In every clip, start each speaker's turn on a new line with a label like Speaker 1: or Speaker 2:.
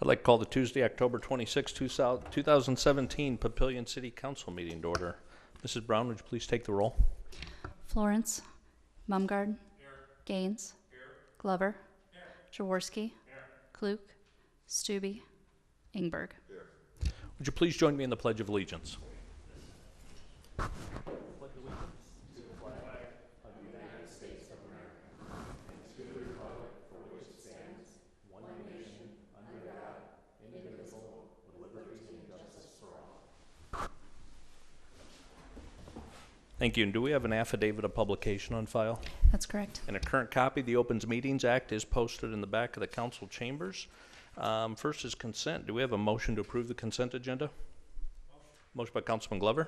Speaker 1: I'd like to call the Tuesday, October 26, 2017 Papillion City Council meeting to order. Mrs. Brown, would you please take the roll?
Speaker 2: Florence. Mumgard. Here. Gaines. Here. Glover. Here. Jaworski. Here. Klug. Stubbe. Ingberg.
Speaker 1: Here. Would you please join me in the Pledge of Allegiance? Thank you. And do we have an affidavit of publication on file?
Speaker 2: That's correct.
Speaker 1: And a current copy of the Opens Meetings Act is posted in the back of the council chambers. First is consent. Do we have a motion to approve the consent agenda? Motion by Councilman Glover.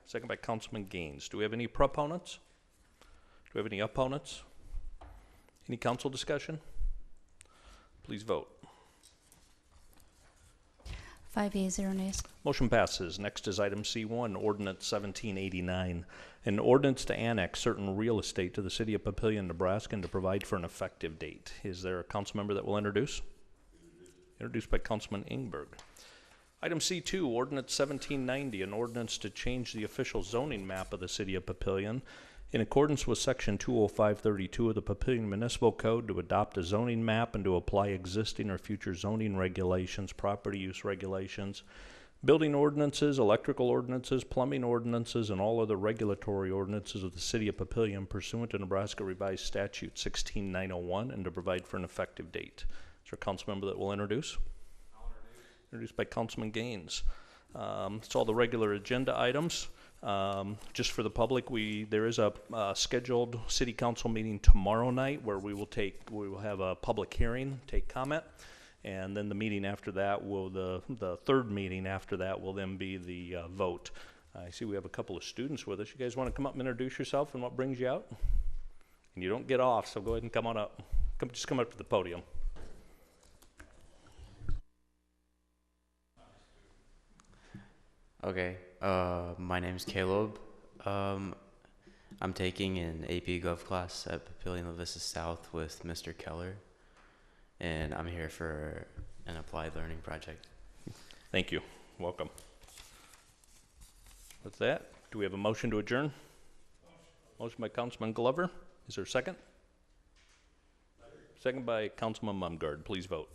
Speaker 1: Second by Councilman Gaines. Do we have any proponents? Do we have any opponents? Any council discussion? Please vote.
Speaker 2: 5 yeas, 0 nays.
Speaker 1: Motion passes. Next is item C1, Ordinance 1789, an ordinance to annex certain real estate to the city of Papillion, Nebraska, and to provide for an effective date. Is there a council member that will introduce? Introduced by Councilman Ingberg. Item C2, Ordinance 1790, an ordinance to change the official zoning map of the city of Papillion in accordance with Section 20532 of the Papillion Municipal Code to adopt a zoning map and to apply existing or future zoning regulations, property use regulations, building ordinances, electrical ordinances, plumbing ordinances, and all other regulatory ordinances of the city of Papillion pursuant to Nebraska Revised Statute 16901 and to provide for an effective date. Is there a council member that will introduce? Introduced by Councilman Gaines. It's all the regular agenda items. Just for the public, there is a scheduled city council meeting tomorrow night where we will have a public hearing, take comment, and then the meeting after that the third meeting after that will then be the vote. I see we have a couple of students with us. You guys want to come up and introduce yourself and what brings you out? And you don't get off, so go ahead and come on up. Just come up to the podium.
Speaker 3: Okay, my name's Caleb. I'm taking an AP Gov class at Papillion La Vista South with Mr. Keller, and I'm here for an applied learning project.
Speaker 1: Thank you. Welcome. With that, do we have a motion to adjourn? Motion by Councilman Glover. Is there a second? Second by Councilman Mumgard. Please vote.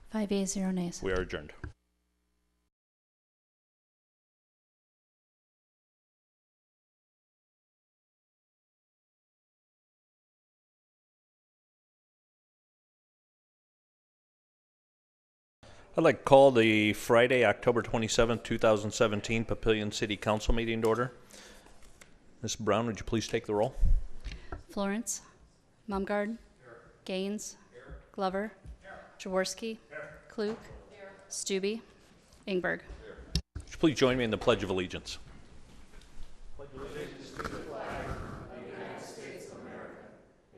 Speaker 2: 5 yeas, 0 nays.
Speaker 1: We are adjourned. I'd like to call the Friday, October 27th, 2017 Papillion City Council meeting to order. Ms. Brown, would you please take the roll?
Speaker 2: Florence. Mumgard. Here. Gaines. Here. Glover. Here. Jaworski. Here. Klug. Here. Stubbe. Ingberg.
Speaker 1: Here. Would you please join me in the Pledge of Allegiance? Pledge of allegiance to the flag of the United States of America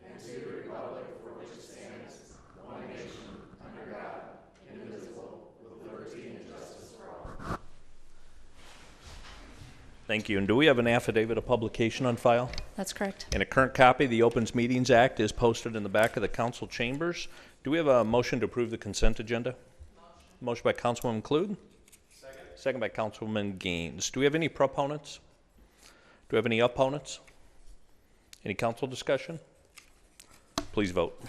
Speaker 1: and to the republic for which it stands, one nation, under God, indivisible, with liberty and justice for all. Thank you. And do we have an affidavit of publication on file?
Speaker 2: That's correct.
Speaker 1: And a current copy of the Opens Meetings Act is posted in the back of the council chambers. Do we have a motion to approve the consent agenda? Motion by Councilwoman Klug. Second by Councilwoman Gaines. Do we have any proponents? Do we have any opponents? Any council discussion? Please vote.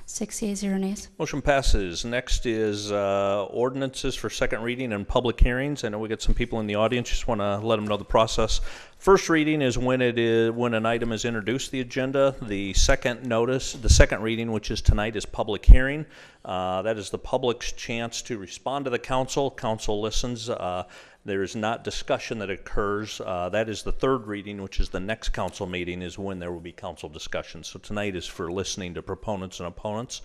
Speaker 2: 6 yeas, 0 nays.
Speaker 1: Motion passes. Next is ordinances for second reading and public hearings. I know we got some people in the audience. Just want to let them know the process. First reading is when an item is introduced to the agenda. The second reading, which is tonight, is public hearing. That is the public's chance to respond to the council. Council listens. There is not discussion that occurs. That is the third reading, which is the next council meeting, is when there will be council discussion. So tonight is for listening to proponents and opponents.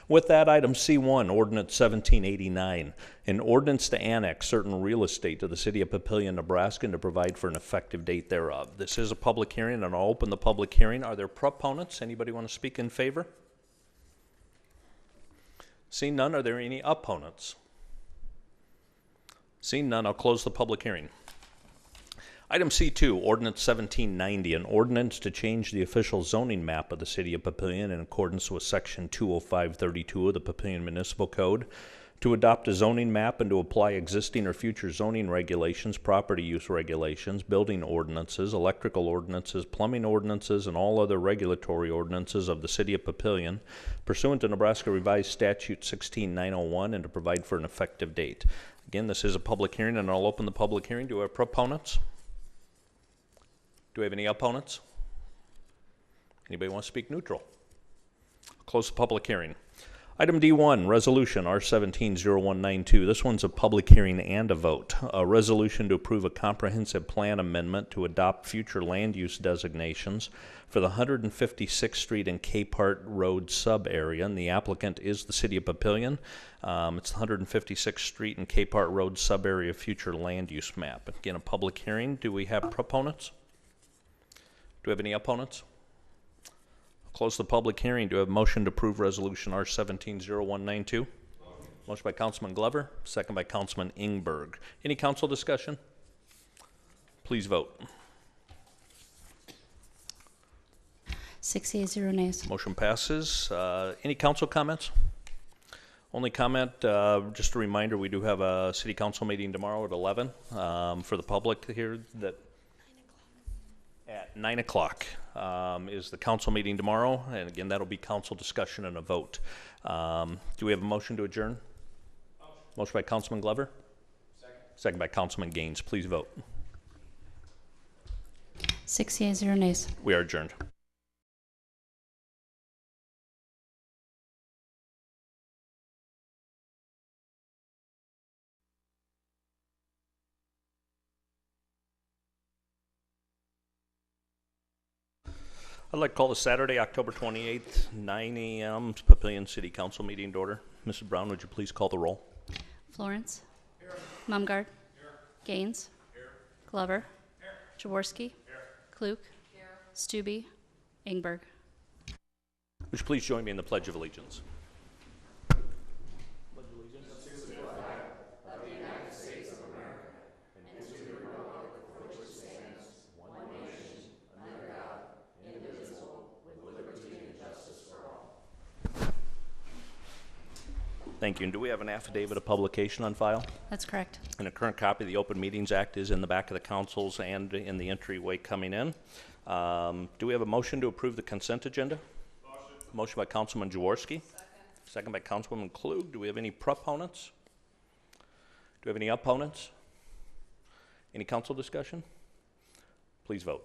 Speaker 1: With that, item C1, Ordinance 1789, an ordinance to annex certain real estate to the city of Papillion, Nebraska, and to provide for an effective date thereof. This is a public hearing, and I'll open the public hearing. Are there proponents? Anybody want to speak in favor? Seeing none, are there any opponents? Seeing none, I'll close the public hearing. Item C2, Ordinance 1790, an ordinance to change the official zoning map of the City of Papillion in accordance with Section 20532 of the Papillion Municipal Code, to adopt a zoning map and to apply existing or future zoning regulations, property use regulations, building ordinances, electrical ordinances, plumbing ordinances, and all other regulatory ordinances of the City of Papillion pursuant to Nebraska Revised Statute 16901 and to provide for an effective date. Again, this is a public hearing, and I'll open the public hearing. Do we have proponents? Do we have any opponents? Anybody want to speak neutral? Close the public hearing. Item D1, Resolution R170192. This one's a public hearing and a vote. A resolution to approve a comprehensive plan amendment to adopt future land use designations for the 156th Street and Capehart Road sub-area, and the applicant is the City of Papillion. It's the 156th Street and Capehart Road sub-area future land use map. Again, a public hearing. Do we have proponents? Do we have any opponents? Close the public hearing. Do we have a motion to approve Resolution R170192? Motion by Councilman Glover, second by Councilman Ingberg. Any council discussion? Please vote.
Speaker 2: 6 yeas, 0 nays.
Speaker 1: Motion passes. Any council comments? Only comment, just a reminder, we do have a city council meeting tomorrow at 11 for the public here. That at 9 o'clock is the council meeting tomorrow, and again, that'll be council discussion and a vote. Do we have a motion to adjourn? Motion by Councilman Glover. Second by Councilman Gaines. Please vote.
Speaker 2: 6 yeas, 0 nays.
Speaker 1: We are adjourned. I'd like to call the Saturday, October 28th, 9 a.m. Papillion City Council meeting to order. Mrs. Brown, would you please call the roll?
Speaker 2: Florence. Here. Mumgard. Here. Gaines. Here. Glover. Here. Jaworski. Here. Klug. Here. Stube. Ingberg.
Speaker 1: Would you please join me in the Pledge of Allegiance? Thank you. And do we have an affidavit of publication on file?
Speaker 2: That's correct.
Speaker 1: And a current copy of the Open Meetings Act is in the back of the councils and in the entryway coming in. Do we have a motion to approve the consent agenda? Motion by Councilman Jaworski. Second by Councilwoman Klug. Do we have any proponents? Do we have any opponents? Any council discussion? Please vote.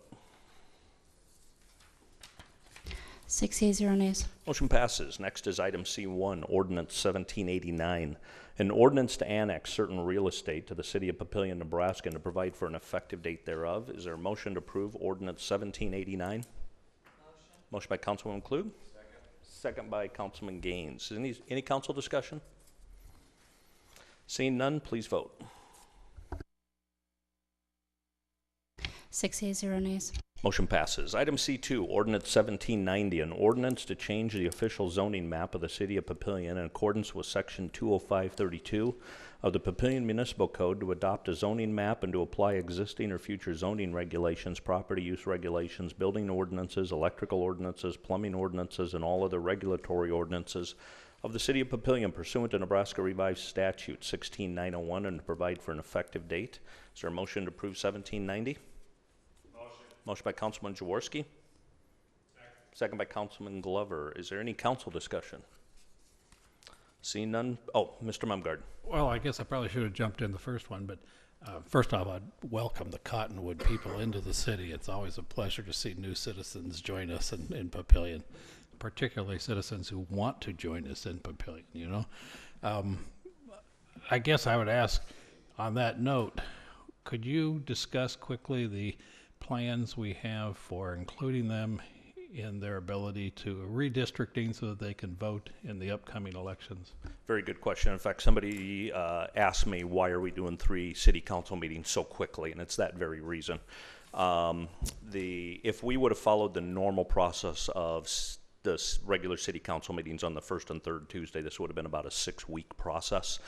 Speaker 2: 6 yeas, 0 nays.
Speaker 1: Motion passes. Next is item C1, Ordinance 1789, an ordinance to annex certain real estate to the City of Papillion, Nebraska, and to provide for an effective date thereof. Is there a motion to approve Ordinance 1789? Motion by Councilwoman Klug. Second by Councilman Gaines. Any council discussion? Seeing none, please vote.
Speaker 2: 6 yeas, 0 nays.
Speaker 1: Motion passes. Item C2, Ordinance 1790, an ordinance to change the official zoning map of the City of Papillion in accordance with Section 20532 of the Papillion Municipal Code to adopt a zoning map and to apply existing or future zoning regulations, property use regulations, building ordinances, electrical ordinances, plumbing ordinances, and all other regulatory ordinances of the City of Papillion pursuant to Nebraska Revised Statute 16901 and to provide for an effective date. Is there a motion to approve 1790? Motion by Councilman Jaworski. Second by Councilman Glover. Is there any council discussion? Seeing none. Oh, Mr. Mumgard.
Speaker 4: Well, I guess I probably should have jumped in the first one, but first off, I'd welcome the Cottonwood people into the city. It's always a pleasure to see new citizens join us in Papillion, particularly citizens who want to join us in Papillion, you know. I guess I would ask, on that note, could you discuss quickly the plans we have for including them in their ability to redistricting so that they can vote in the upcoming elections?
Speaker 1: Very good question. In fact, somebody asked me, why are we doing 3 city council meetings so quickly? And it's that very reason. If we would have followed the normal process of regular city council meetings on the first and third Tuesday. This would have been about a 6-week process.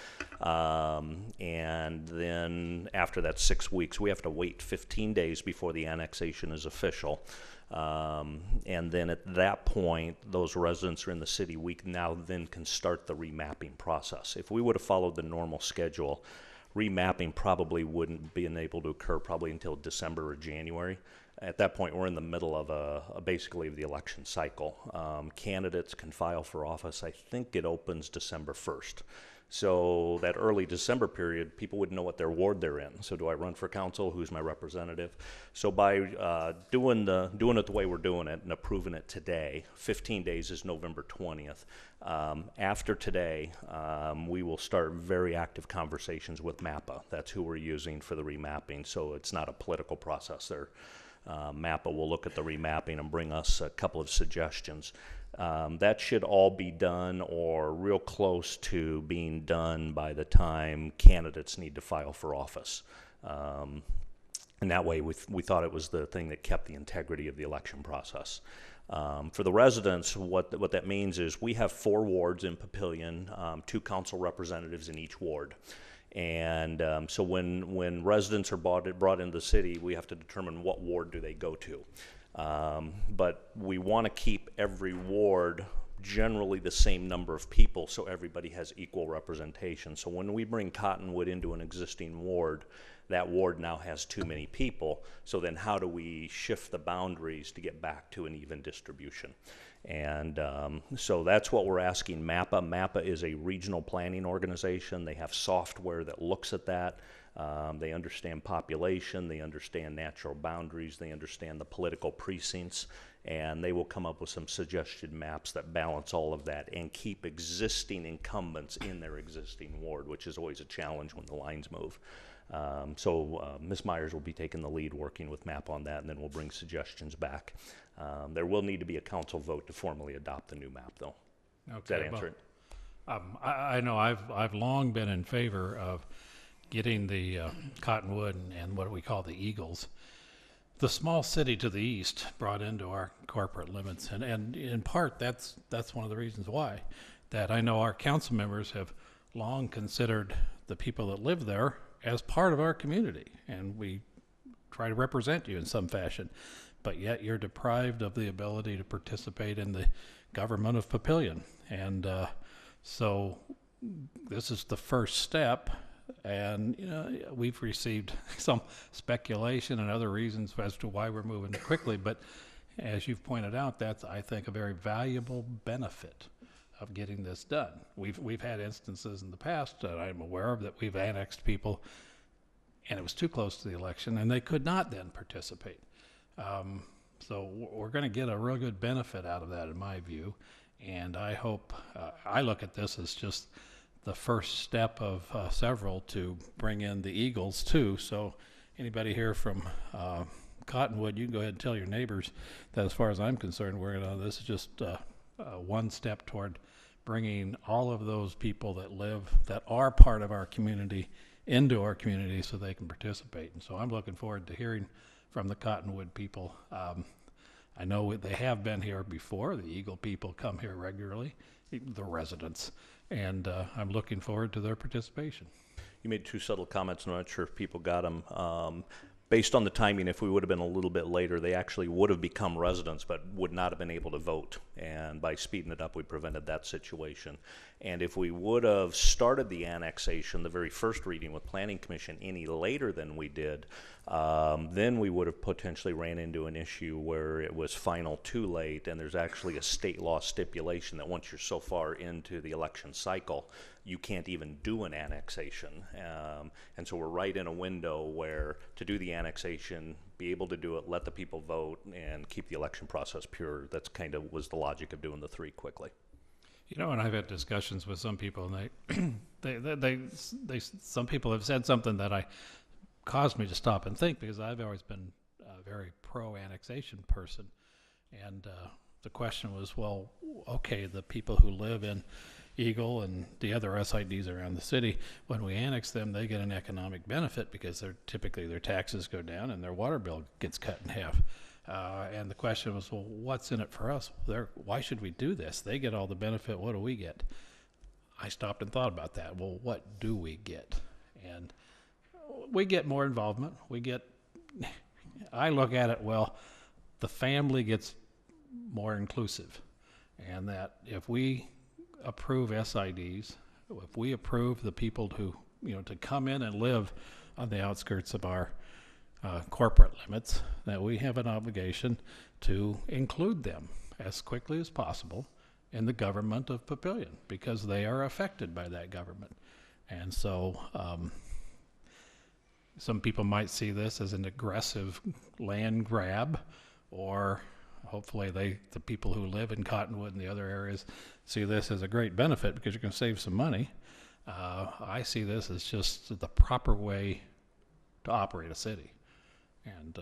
Speaker 1: And then after that 6 weeks, we have to wait 15 days before the annexation is official. And then at that point, those residents are in the city. We now then can start the remapping process. If we would have followed the normal schedule, remapping probably wouldn't be able to occur probably until December or January. At that point, we're in the middle of basically of the election cycle. Candidates can file for office. I think it opens December 1st. So that early December period, people wouldn't know what their ward they're in. So do I run for council? Who's my representative? So by doing it the way we're doing it and approving it today, 15 days is November 20th. After today, we will start very active conversations with MAPPA. That's who we're using for the remapping. So it's not a political process there. MAPPA will look at the remapping and bring us a couple of suggestions. That should all be done or real close to being done by the time candidates need to file for office. And that way we thought it was the thing that kept the integrity of the election process. For the residents, what that means is we have 4 wards in Papillion, 2 council representatives in each ward. And so when residents are brought into the city, we have to determine what ward do they go to. But we want to keep every ward generally the same number of people so everybody has equal representation. So when we bring Cottonwood into an existing ward, that ward now has too many people. So then how do we shift the boundaries to get back to an even distribution? And so that's what we're asking MAPPA. MAPPA is a regional planning organization. They have software that looks at that. They understand population, they understand natural boundaries, they understand the political precincts, and they will come up with some suggested maps that balance all of that and keep existing incumbents in their existing ward, which is always a challenge when the lines move. So Ms. Myers will be taking the lead working with MAP on that, and then we'll bring suggestions back. There will need to be a council vote to formally adopt the new map, though.
Speaker 4: Okay,
Speaker 1: Does that answer it?
Speaker 4: I know I've long been in favor of getting the Cottonwood and what we call the Eagles, the small city to the east, brought into our corporate limits, and in part that's one of the reasons why. That I know our council members have long considered the people that live there as part of our community, and we try to represent you in some fashion, but yet you're deprived of the ability to participate in the government of Papillion. And so this is the first step, and we've received some speculation and other reasons as to why we're moving quickly, but as you've pointed out, that's, I think, a very valuable benefit of getting this done. We've had instances in the past that I'm aware of that we've annexed people and it was too close to the election and they could not then participate. So we're going to get a real good benefit out of that in my view, and I hope, I look at this as just the first step of several to bring in the Eagles too. So anybody here from Cottonwood, you can go ahead and tell your neighbors that as far as I'm concerned, this is just one step toward bringing all of those people that are part of our community into our community so they can participate. And so I'm looking forward to hearing from the Cottonwood people. I know they have been here before. The Eagle people come here regularly, the residents, and I'm looking forward to their participation.
Speaker 1: You made 2 subtle comments, and I'm not sure if people got them. Based on the timing, if we would have been a little bit later, they actually would have become residents but would not have been able to vote. And by speeding it up, we prevented that situation. And if we would have started the annexation, the very first reading with Planning Commission, any later than we did, then we would have potentially ran into an issue where it was final too late, and there's actually a state law stipulation that once you're so far into the election cycle, you can't even do an annexation. And so we're right in a window where to do the annexation, be able to do it, let the people vote, and keep the election process pure. That's kind of was the logic of doing the 3 quickly.
Speaker 4: And I've had discussions with some people, and some people have said something that caused me to stop and think, because I've always been a very pro-annexation person. And the question was, well, okay, the people who live in Eagle and the other SIDs around the city, when we annex them, they get an economic benefit because typically their taxes go down and their water bill gets cut in half. And the question was, well, what's in it for us? Why should we do this? They get all the benefit. What do we get? I stopped and thought about that. Well, what do we get? And we get more involvement. I look at it, well, the family gets more inclusive. And that if we approve SIDs, if we approve the people who, to come in and live on the outskirts of our corporate limits, that we have an obligation to include them as quickly as possible in the government of Papillion, because they are affected by that government. And so some people might see this as an aggressive land grab, or hopefully the people who live in Cottonwood and the other areas see this as a great benefit because you can save some money. I see this as just the proper way to operate a city. And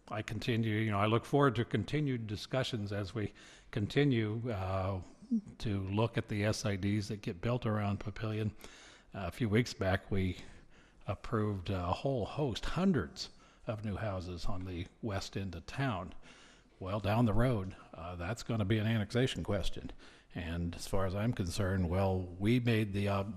Speaker 4: I look forward to continued discussions as we continue to look at the SIDs that get built around Papillion. A few weeks back, we approved a whole host, hundreds of new houses on the west end of town. Well, down the road, that's going to be an annexation question. And as far as I'm concerned, well, we made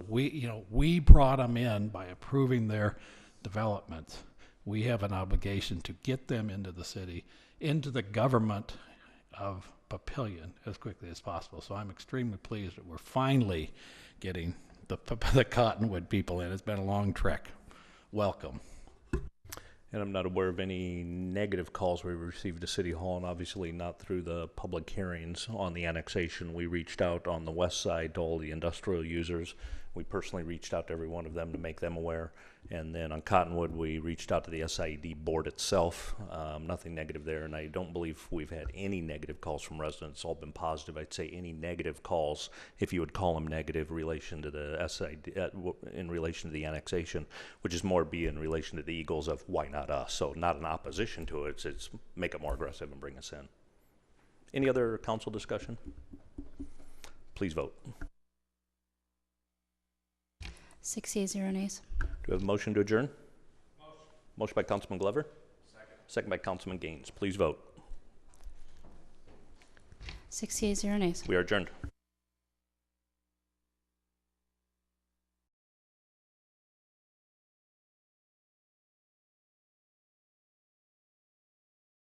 Speaker 4: we brought them in by approving their developments. We have an obligation to get them into the city, into the government of Papillion as quickly as possible. So I'm extremely pleased that we're finally getting the Cottonwood people in. It's been a long trek. Welcome.
Speaker 1: And I'm not aware of any negative calls we received to City Hall, and obviously not through the public hearings on the annexation. We reached out on the west side to all the industrial users. We personally reached out to every one of them to make them aware. And then on Cottonwood, we reached out to the SID board itself. Nothing negative there, and I don't believe we've had any negative calls from residents. It's all been positive. I'd say any negative calls, if you would call them negative, relation to the SID, in relation to the annexation, which is more be in relation to the Eagles of why not us. So not an opposition to it. It's make it more aggressive and bring us in. Any other council discussion? Please vote.
Speaker 2: 6 yeas, 0 nays.
Speaker 1: Do we have a motion to adjourn? Motion by Councilman Glover. Second by Councilman Gaines. Please vote.
Speaker 2: 6 yeas, 0 nays.
Speaker 1: We are adjourned.